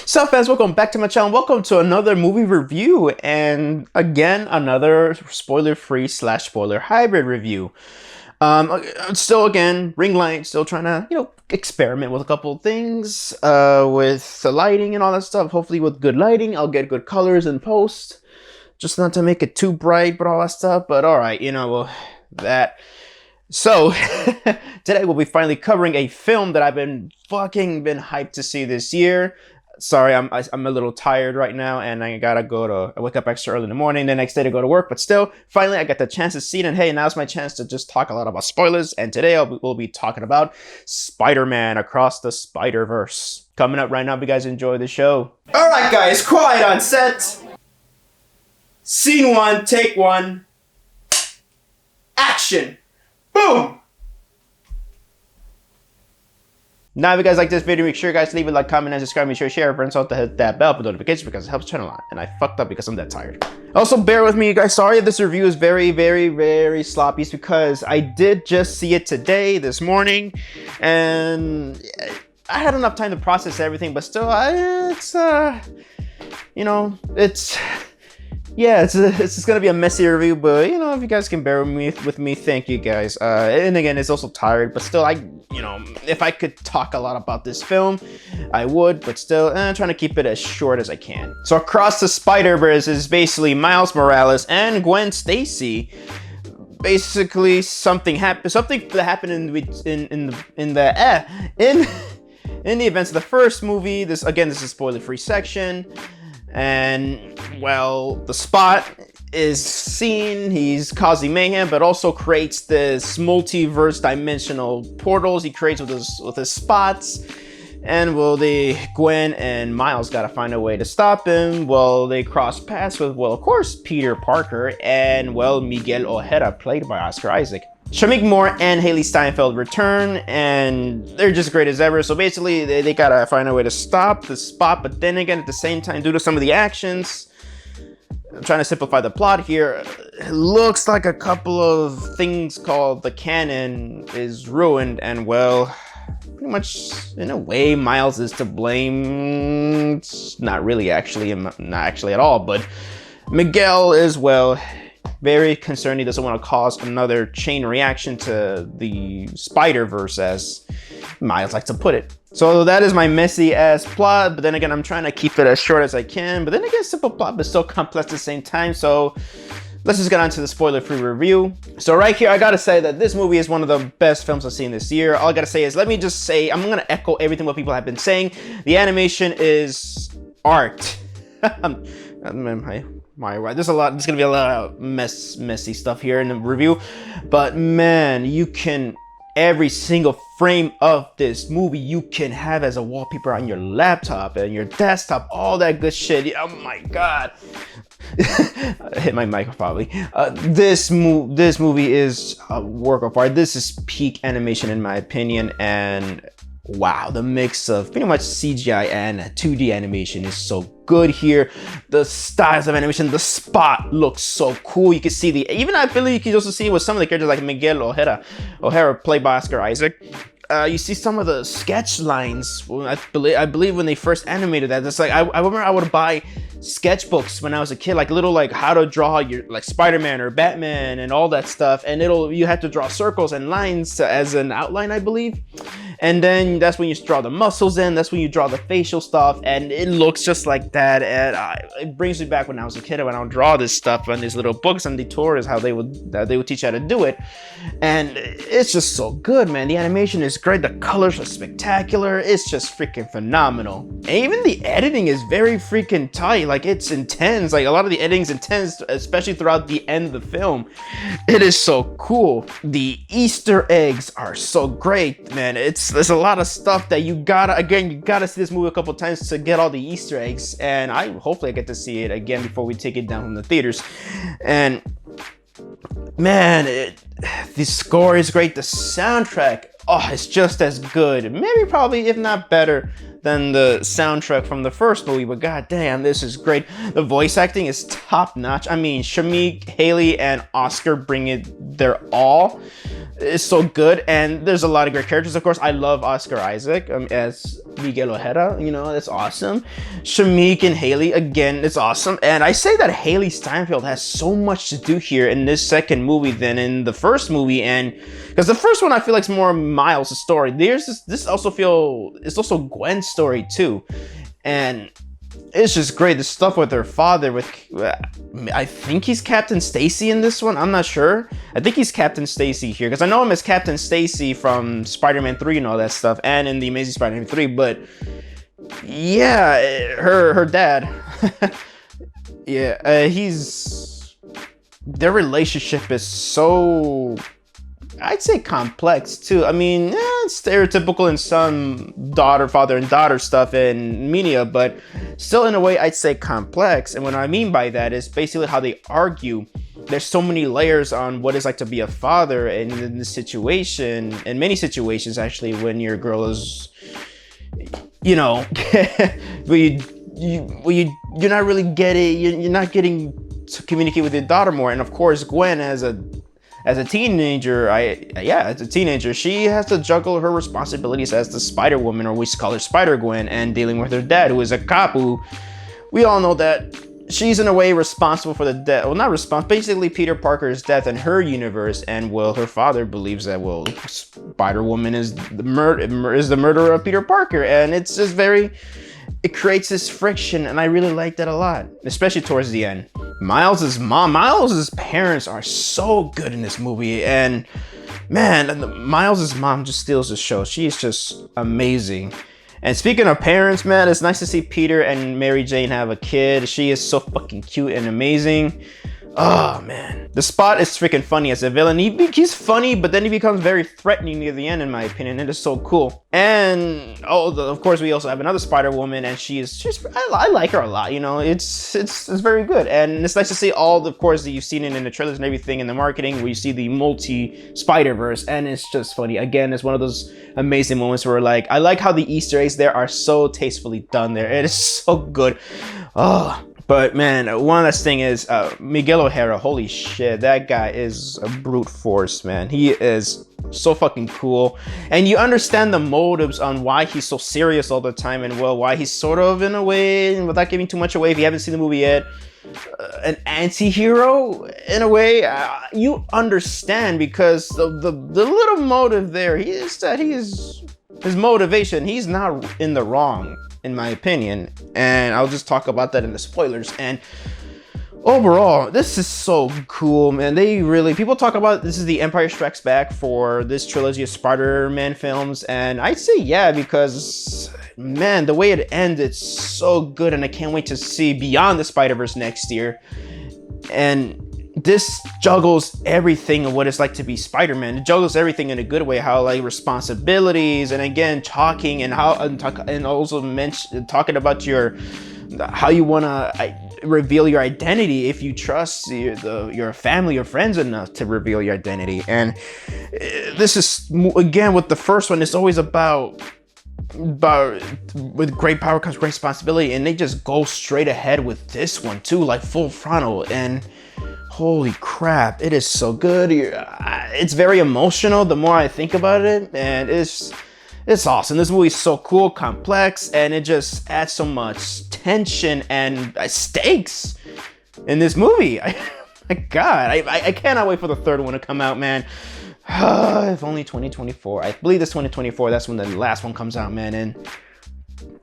So fans, welcome back to my channel. Welcome to another movie review, and again another spoiler-free slash spoiler hybrid review. Still again, ring light, still trying to experiment with a couple of things with the lighting and all that stuff. Hopefully with good lighting I'll get good colors in post, just not to make it too bright, but all that stuff. But all right, well, that. So today we'll be finally covering a film that I've been hyped to see this year. Sorry, I'm a little tired right now, and I wake up extra early in the morning the next day to go to work. But still, finally I got the chance to see it, and hey, now's my chance to just talk a lot about spoilers. And today we'll be talking about Spider-Man Across the Spider-Verse. Coming up right now. If you guys enjoy the show. All right, guys, quiet on set. Scene one, take one. Action. Boom! Now, if you guys like this video, make sure you guys leave a like, comment, and subscribe. Make sure you share, friends, also hit that bell for notifications because it helps the channel out. And I fucked up because I'm that tired. Also, bear with me, you guys. Sorry if this review is very sloppy. It's because I did just see it today, this morning, and I had enough time to process everything. But still, it's gonna be a messy review, but if you guys can bear with me, thank you guys. And again, it's also tired, but still, if I could talk a lot about this film, I would, but still, trying to keep it as short as I can. So Across the Spider-Verse is basically Miles Morales and Gwen Stacy. Basically, something that happened in the events of the first movie. This is a spoiler-free section. And, well, the Spot is seen, he's causing mayhem, but also creates this multiverse dimensional portals he creates with his spots. And, well, Gwen and Miles gotta find a way to stop him. Well, they cross paths with, well, of course, Peter Parker and, well, Miguel Ojeda, played by Oscar Isaac. Shameik Moore and Haley Steinfeld return, and they're just great as ever. So basically, they gotta find a way to stop the Spot, but then again, at the same time, due to some of the actions, I'm trying to simplify the plot here, it looks like a couple of things called the canon is ruined, and well, pretty much, in a way, Miles is to blame. It's not actually at all, but Miguel is, well, very concerned. He doesn't want to cause another chain reaction to the Spider-Verse, as Miles likes to put it. So that is my messy ass plot, but then again, I'm trying to keep it as short as I can, but then again, simple plot, but still complex at the same time. So let's just get on to the spoiler-free review. So right here, I gotta say that this movie is one of the best films I've seen this year. All I gotta say is, let me just say, I'm gonna echo everything what people have been saying. The animation is art. There's gonna be a lot of messy stuff here in the review, but man, every single frame of this movie you can have as a wallpaper on your laptop and your desktop, all that good shit. Oh my god. I hit my mic probably. This movie is a work of art. This is peak animation in my opinion, and wow, the mix of pretty much CGI and 2D animation is so good here. The styles of animation, the Spot looks so cool. You can see I believe you can also see with some of the characters like Miguel O'Hara, played by Oscar Isaac. You see some of the sketch lines. I believe when they first animated that, it's like I remember I would buy sketchbooks when I was a kid, like little how to draw your Spider-Man or Batman and all that stuff, and you have to draw circles and lines as an outline, I believe. And then that's when you draw the muscles in, that's when you draw the facial stuff, and it looks just like that. And it brings me back when I was a kid, when I would draw this stuff on these little books and the tutorials, how they would teach how to do it. And it's just so good, man. The animation is great, the colors are spectacular, it's just freaking phenomenal. And even the editing is very freaking tight, like it's intense. Like a lot of the editing is intense, especially throughout the end of the film. It is so cool. The Easter eggs are so great, man. There's a lot of stuff that you gotta see this movie a couple times to get all the Easter eggs, and hopefully I get to see it again before we take it down from the theaters. And man, the score is great, the soundtrack, it's just as good, maybe probably if not better than the soundtrack from the first movie, but god damn, this is great. The voice acting is top notch. I mean, Shameik, Haley, and Oscar bring it their all. It's so good, and there's a lot of great characters. Of course, I love Oscar Isaac as Miguel Ojeda, you know, that's awesome. Shamik and Haley, again, it's awesome. And I say that Haley Steinfeld has so much to do here in this second movie than in the first movie, and because the first one I feel like is more Miles' story. This also it's also Gwen's story too, and it's just great. The stuff with her father, with I think he's Captain Stacy in this one. I'm not sure. I think he's Captain Stacy here because I know him as Captain Stacy from Spider-Man 3 and all that stuff, and in the Amazing Spider-Man 3. But yeah, her dad. Yeah, their relationship is so, I'd say, complex too. I mean, it's stereotypical in some father and daughter stuff in media, but still in a way I'd say complex. And what I mean by that is basically how they argue. There's so many layers on what it's like to be a father, and in this situation, in many situations actually, when your girl is, you know, you're not really getting, you're not getting to communicate with your daughter more. And of course, Gwen as a teenager, as a teenager, she has to juggle her responsibilities as the Spider-Woman, or we call her Spider-Gwen, and dealing with her dad, who is a cop, who we all know that she's in a way responsible for the death, well, not responsible, basically Peter Parker's death in her universe, and well, her father believes that, well, Spider-Woman is the murderer of Peter Parker, and it's just it creates this friction, and I really like that a lot, especially towards the end. Miles's parents are so good in this movie, and man, Miles's mom just steals the show. She's just amazing. And speaking of parents, man, it's nice to see Peter and Mary Jane have a kid. She is so fucking cute and amazing. Oh man, the Spot is freaking funny as a villain. He's funny, but then he becomes very threatening near the end, in my opinion. It is so cool. And of course, we also have another Spider-Woman, and I like her a lot. You know, it's very good, and it's nice to see of course, that you've seen it in the trailers and everything, in the marketing, where you see the multi-Spider-Verse, and it's just funny. Again, it's one of those amazing moments where I like how the Easter eggs there are so tastefully done there. It is so good. Oh. But man, one last thing is Miguel O'Hara. Holy shit, that guy is a brute force, man. He is so fucking cool, and you understand the motives on why he's so serious all the time, and well, why he's sort of, in a way, without giving too much away, if you haven't seen the movie yet, an anti-hero in a way. You understand, because the little motive there, his motivation, he's not in the wrong, in my opinion, and I'll just talk about that in the spoilers. And overall, this is so cool, man. People talk about this is the Empire Strikes Back for this trilogy of Spider-Man films, and I'd say yeah, because man, the way it ends, it's so good, and I can't wait to see Beyond the Spider-Verse next year. And this juggles everything of what it's like to be Spider-Man. It juggles everything in a good way, how responsibilities, and again, talking, and also talking about how you want to reveal your identity, if you trust your family or friends enough to reveal your identity. And this is, again, with the first one, it's always about with great power comes great responsibility, and they just go straight ahead with this one too, full frontal. And holy crap, it is so good. It's very emotional the more I think about it, and it's awesome. This movie is so cool, complex, and it just adds so much tension and stakes in this movie. My God, I cannot wait for the third one to come out, man. If only 2024. I believe it's 2024. That's when the last one comes out, man. And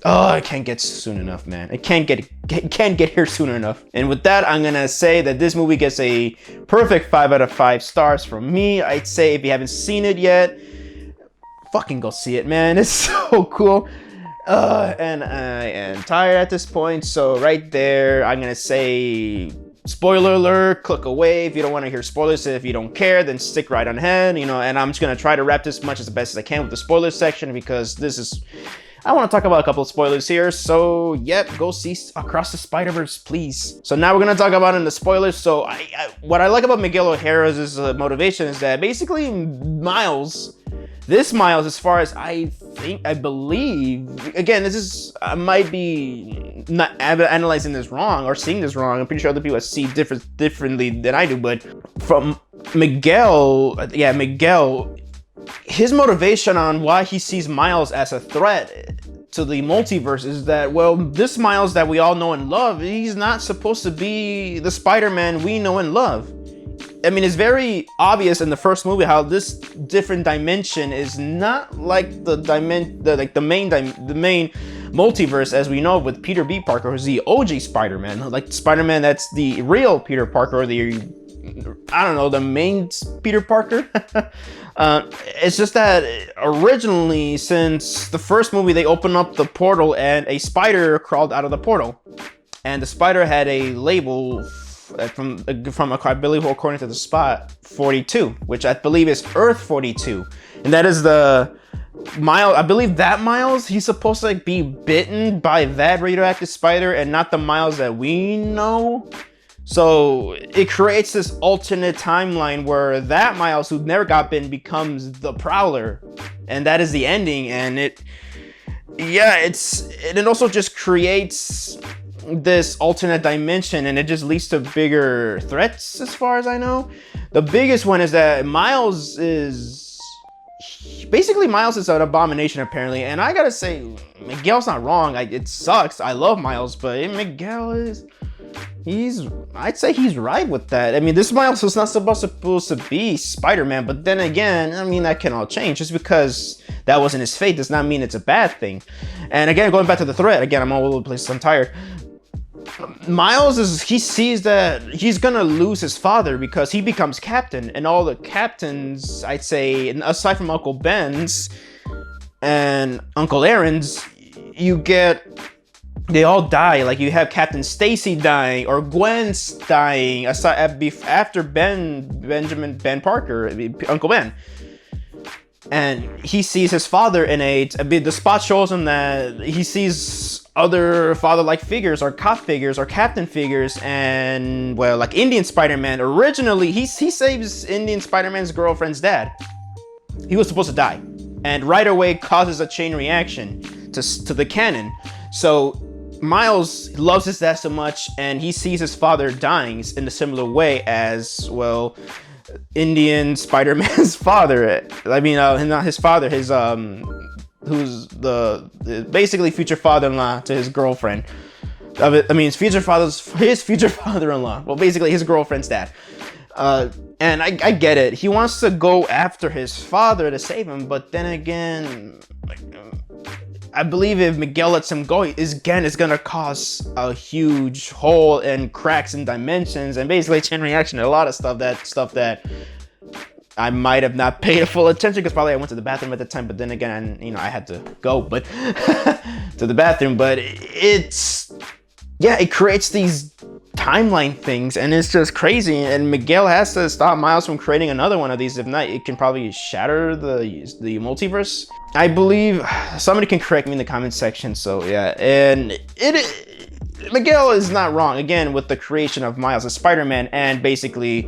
I can't get soon enough, man. It can't get here soon enough. And with that, I'm gonna say that this movie gets a perfect 5 out of 5 stars from me. I'd say if you haven't seen it yet, fucking go see it, man. It's so cool. And I am tired at this point, so right there, I'm gonna say, spoiler alert, click away if you don't want to hear spoilers. If you don't care, then stick right on ahead, and I'm just gonna try to wrap this much as best as I can with the spoilers section, because I want to talk about a couple of spoilers here. So yep, go see Across the Spider-Verse, please. So now we're gonna talk about in the spoilers. So what I like about Miguel O'Hara's motivation is that basically this Miles, as far as I believe, again, this is, I might be not analyzing this wrong or seeing this wrong. I'm pretty sure other people see differently than I do, but from Miguel, his motivation on why he sees Miles as a threat to the multiverse is that, well, this Miles that we all know and love, he's not supposed to be the Spider-Man we know and love. I mean, it's very obvious in the first movie how this different dimension is not like the main multiverse as we know with Peter B. Parker, who's the OG Spider-Man, like Spider-Man that's the real Peter Parker, or the, I don't know, the main Peter Parker. It's just that originally, since the first movie, they opened up the portal and a spider crawled out of the portal, and the spider had a label from I believe, according to the spot, 42, which I believe is Earth 42, and that is the Miles. I believe that Miles, he's supposed to like be bitten by that radioactive spider and not the Miles that we know. So it creates this alternate timeline where that Miles who never got bitten becomes the Prowler, and that is the ending. And it also just creates this alternate dimension, and it just leads to bigger threats as far as I know. The biggest one is that Miles is an abomination apparently, and I gotta say, Miguel's not wrong. It sucks. I love Miles, but Miguel is... I'd say he's right with that. I mean, this Miles was not supposed to be Spider-Man, but then again, I mean, that can all change. Just because that wasn't his fate does not mean it's a bad thing. And again, going back to the threat, again, I'm all over the place, I'm tired. Miles he sees that he's gonna lose his father because he becomes captain, and all the captains, I'd say, aside from Uncle Ben's and Uncle Aaron's, they all die. Like, you have Captain Stacy dying, or Gwen's dying, after Ben Parker, Uncle Ben. And he sees his father in the spot shows him that he sees other father-like figures, or cop figures, or captain figures, and, well, like Indian Spider-Man. Originally, he saves Indian Spider-Man's girlfriend's dad. He was supposed to die, and right away causes a chain reaction to the canon. So Miles loves his dad so much, and he sees his father dying in a similar way as, well, Indian Spider-Man's father. I mean, not his father, his who's the basically future father-in-law to his girlfriend. I mean, his future father-in-law. Well, basically his girlfriend's dad. And I get it. He wants to go after his father to save him, but then again, I believe if Miguel lets him go, it's gonna cause a huge hole and cracks in dimensions, and basically a chain reaction to a lot of stuff that I might have not paid full attention, because probably I went to the bathroom at the time, but then again, I had to go to the bathroom. But it creates these timeline things, and it's just crazy, and Miguel has to stop Miles from creating another one of these. If not, it can probably shatter the multiverse. I believe somebody can correct me in the comment section. So yeah, and Miguel is not wrong again with the creation of Miles as Spider-Man, and basically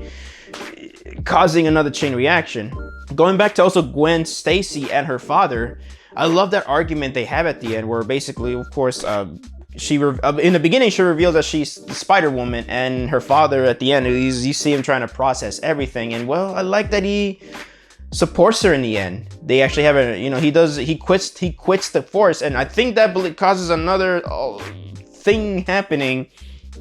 causing another chain reaction. Going back to also Gwen Stacy and her father, I love that argument they have at the end, where basically, of course, in the beginning she reveals that she's the Spider-Woman, and her father at the end, you see him trying to process everything, and, well, I like that he supports her in the end. They actually have he quits the force, and I think that causes another thing happening.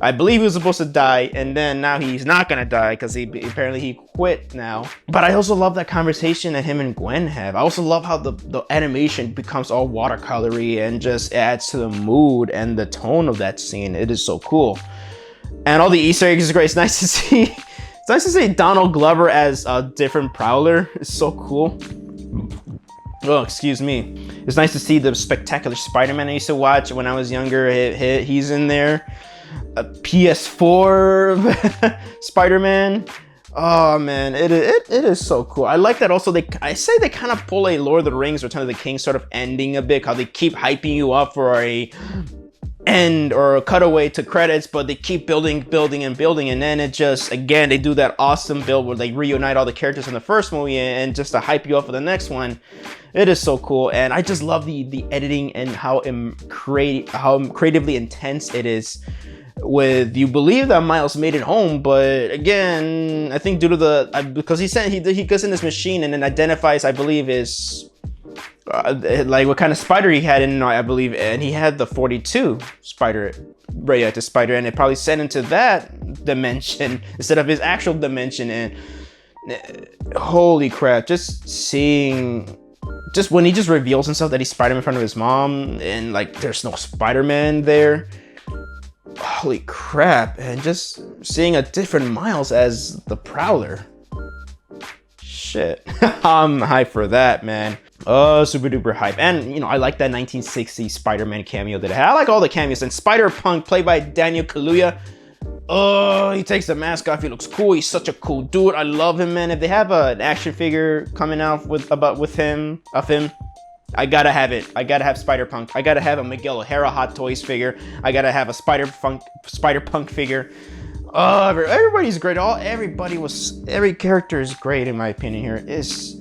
I believe he was supposed to die, and then now he's not gonna die because he quit now. But I also love that conversation that him and Gwen have. I also love how the animation becomes all watercolory and just adds to the mood and the tone of that scene. It is so cool, and all the Easter eggs is great. It's nice to see. It's nice to see Donald Glover as a different Prowler. It's so cool. Oh, excuse me. It's nice to see the Spectacular Spider-Man I used to watch when I was younger. He's in there. A PS4 Spider-Man. Oh man, it is so cool. I like that also. I say they kind of pull a Lord of the Rings, Return of the King sort of ending a bit. How they keep hyping you up for a end or a cutaway to credits, but they keep building, and then it just, again, they do that awesome build where they reunite all the characters in the first movie and just to hype you up for the next one. It is so cool, and I just love the editing and how creatively intense it is. With, you believe that Miles made it home, but again, I think due to because he goes in this machine and then identifies, I believe, is like what kind of spider he had in, I believe, and he had the 42 spider, radioactive spider, and it probably sent into that dimension instead of his actual dimension. And holy crap, just seeing, just when he just reveals himself that he's Spider-Man in front of his mom, and like there's no Spider-Man there. Holy crap, and just seeing a different Miles as the Prowler. Shit. I'm hyped for that, man. Oh, super duper hype. And, you know, I like that 1960s Spider-Man cameo that I had. I like all the cameos. And Spider-Punk, played by Daniel Kaluuya. Oh, he takes the mask off. He looks cool. He's such a cool dude. I love him, man. If they have an action figure coming out with him, I gotta have it. I gotta have Spider-Punk. I gotta have a Miguel O'Hara Hot Toys figure. I gotta have a Spider-Punk figure. Oh, everybody's great. Every character is great in my opinion here. It's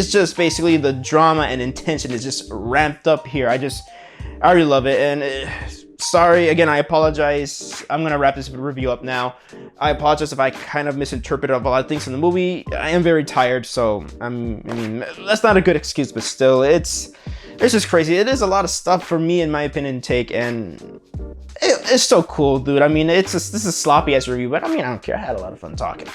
just basically the drama and intention is just ramped up here. I really love it. And sorry, again, I apologize. I'm gonna wrap this review up now. I apologize if I kind of misinterpreted a lot of things in the movie. I am very tired, so I mean, that's not a good excuse, but still, it's just crazy. It is a lot of stuff for me, in my opinion, to take, and it's so cool, dude. I mean, this is a sloppy ass review, but I mean, I don't care. I had a lot of fun talking.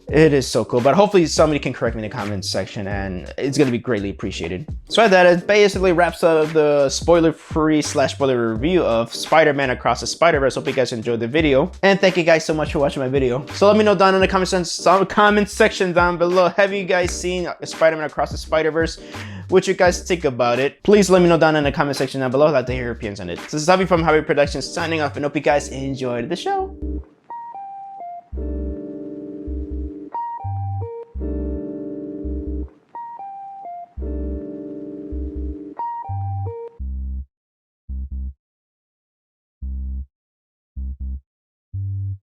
It is so cool, but hopefully somebody can correct me in the comments section, and it's gonna be greatly appreciated. So that it basically wraps up the spoiler-free / spoiler review of Spider-Man Across the Spider-Verse. Hope you guys enjoyed the video, and thank you guys so much for watching my video. So let me know down in the comment section down below. Have you guys seen Spider-Man Across the Spider-Verse? What you guys think about it? Please let me know down in the comment section down below. I'd like to hear your opinions on it. So this is Javi from Javi Productions signing off, and hope you guys enjoyed the show.